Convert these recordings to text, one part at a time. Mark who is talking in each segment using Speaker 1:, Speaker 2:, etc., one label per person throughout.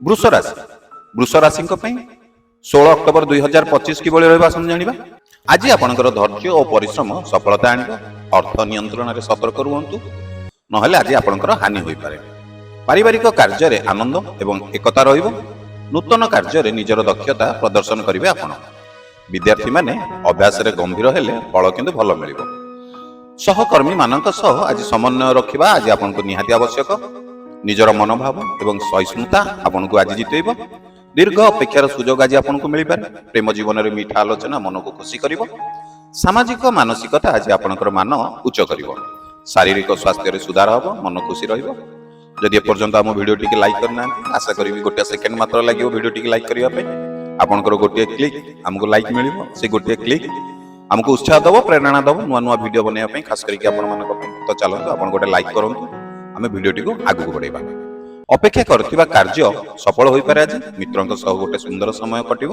Speaker 1: वृष राशि वृष राशि 16 अक्टोबर 2025 किभଳି ରହିବ ଆସନ୍ତୁ ଜାଣିବା। ଆଜି ଆପଣଙ୍କର ଧୈର୍ଯ୍ୟ ଓ ପରିଶ୍ରମ ସଫଳତା ଆଣିବ। ଅର୍ଥ ନିୟନ୍ତ୍ରଣରେ ସତର୍କ ରୁହନ୍ତୁ, ନହେଲେ ଆଜି ଆପଣଙ୍କର ହାନି ହୋଇପାରେ। ପାରିବାରିକ କାର୍ଯ୍ୟରେ ଆନନ୍ଦ ଏବଂ ଏକତା ରହିବ। ନୂତନ କାର୍ଯ୍ୟରେ ନିଜର ଦକ୍ଷତା ପ୍ରଦର୍ଶନ କରିବେ ଆପଣ। ବିଦ୍ୟାର୍ଥୀମାନେ ଅଭ୍ୟାସରେ ଗମ୍ଭୀର ହେଲେ ଫଳ କିନ୍ତୁ ଭଲ ମିଳିବ। ସହକର୍ମୀମାନଙ୍କ ସହ ଆଜି ସମନ୍ୱୟ ରଖିବା ଆଜି ଆପଣଙ୍କୁ ନିହାତି ଆବଶ୍ୟକ। ନିଜର ମନୋଭାବ ଏବଂ ସହିଷ୍ଣୁତା ଆପଣଙ୍କୁ ଆଜି ଜିତେଇବ। ଦୀର୍ଘ ଅପେକ୍ଷାର ସୁଯୋଗ ଆଜି ଆପଣଙ୍କୁ ମିଳିପାରେ। ପ୍ରେମ ଜୀବନରେ ମିଠା ଆଲୋଚନା ମନକୁ ଖୁସି କରିବ। ସାମାଜିକ ମାନସିକତା ଆଜି ଆପଣଙ୍କର ମାନ ଉଚ୍ଚ କରିବ। ଶାରୀରିକ ସ୍ୱାସ୍ଥ୍ୟରେ ସୁଧାର ହେବ, ମନ ଖୁସି ରହିବ। ଯଦି ଏପର୍ଯ୍ୟନ୍ତ ଆମ ଭିଡ଼ିଓଟିକୁ ଲାଇକ୍ କରିନାହାନ୍ତି, ଆଶା କରିବି ଗୋଟିଏ ସେକେଣ୍ଡ ମାତ୍ର ଲାଗିବ ଭିଡ଼ିଓଟିକୁ ଲାଇକ୍ କରିବା ପାଇଁ। ଆପଣଙ୍କର ଗୋଟିଏ କ୍ଲିକ୍ ଆମକୁ ଲାଇକ୍ ମିଳିବ। ସେ ଗୋଟିଏ କ୍ଲିକ୍ ଆମକୁ ଉତ୍ସାହ ଦେବ, ପ୍ରେରଣା ଦେବ ନୂଆ ନୂଆ ଭିଡ଼ିଓ ବନେଇବା ପାଇଁ, ଖାସ୍ କରିକି ଆପଣମାନଙ୍କ ପାଇଁ। ତ ଚାଲନ୍ତୁ ଆପଣ ଗୋଟେ ଲାଇକ୍ କରନ୍ତୁ, ଆମେ ଭିଡ଼ିଓଟିକୁ ଆଗକୁ ବଢ଼େଇବା। ଅପେକ୍ଷା କରୁଥିବା କାର୍ଯ୍ୟ ସଫଳ ହୋଇପାରେ। ଆଜି ମିତ୍ରଙ୍କ ସହ ଗୋଟେ ସୁନ୍ଦର ସମୟ କଟିବ।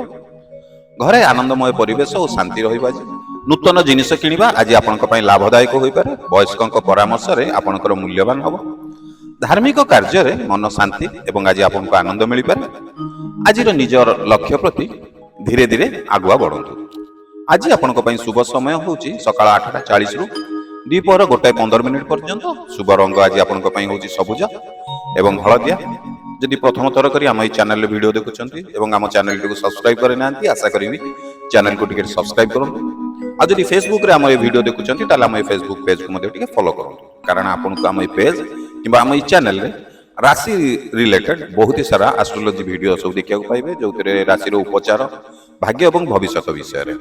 Speaker 1: ଘରେ ଆନନ୍ଦମୟ ପରିବେଶ ଓ ଶାନ୍ତି ରହିବ। ଆଜି ନୂତନ ଜିନିଷ କିଣିବା ଆଜି ଆପଣଙ୍କ ପାଇଁ ଲାଭଦାୟକ ହୋଇପାରେ। ବୟସ୍କଙ୍କ ପରାମର୍ଶରେ ଆପଣଙ୍କର ମୂଲ୍ୟବାନ ହେବ। ଧାର୍ମିକ କାର୍ଯ୍ୟରେ ମନ ଶାନ୍ତି ଏବଂ ଆଜି ଆପଣଙ୍କୁ ଆନନ୍ଦ ମିଳିପାରେ। ଆଜିର ନିଜର ଲକ୍ଷ୍ୟ ପ୍ରତି ଧୀରେ ଧୀରେ ଆଗୁଆ ବଢ଼ନ୍ତୁ। ଆଜି ଆପଣଙ୍କ ପାଇଁ ଶୁଭ ସମୟ ହେଉଛି ସକାଳ 8:40 ରୁ ଦ୍ୱିପହର 1:15 ପର୍ଯ୍ୟନ୍ତ। ଶୁଭ ରଙ୍ଗ ଆଜି ଆପଣଙ୍କ ପାଇଁ ହେଉଛି ସବୁଜ ଏବଂ ହଳଦିଆ। ଯଦି ପ୍ରଥମ ଥର କରି ଆମ ଏହି ଚ୍ୟାନେଲରେ ଭିଡ଼ିଓ ଦେଖୁଛନ୍ତି ଏବଂ ଆମ ଚ୍ୟାନେଲଟିକୁ ସବସ୍କ୍ରାଇବ୍ କରିନାହାନ୍ତି, ଆଶା କରିବି ଚ୍ୟାନେଲକୁ ଟିକେ ସବସ୍କ୍ରାଇବ୍ କରନ୍ତୁ। ଆଉ ଯଦି ଫେସବୁକ୍ରେ ଆମ ଏହି ଭିଡ଼ିଓ ଦେଖୁଛନ୍ତି, ତାହେଲେ ଆମ ଏହି ଫେସବୁକ୍ ପେଜ୍କୁ ମଧ୍ୟ ଟିକେ ଫଲୋ କରନ୍ତୁ, କାରଣ ଆପଣଙ୍କୁ ଆମ ଏହି ପେଜ୍ କିମ୍ବା ଆମ ଏହି ଚ୍ୟାନେଲରେ ରାଶି ରିଲେଟେଡ୍ ବହୁତ ସାରା ଆଷ୍ଟ୍ରୋଲୋଜି ଭିଡ଼ିଓ ସବୁ ଦେଖିବାକୁ ପାଇବେ, ଯେଉଁଥିରେ ରାଶିର ଉପଚାର, ଭାଗ୍ୟ ଏବଂ ଭବିଷ୍ୟତ ବିଷୟରେ।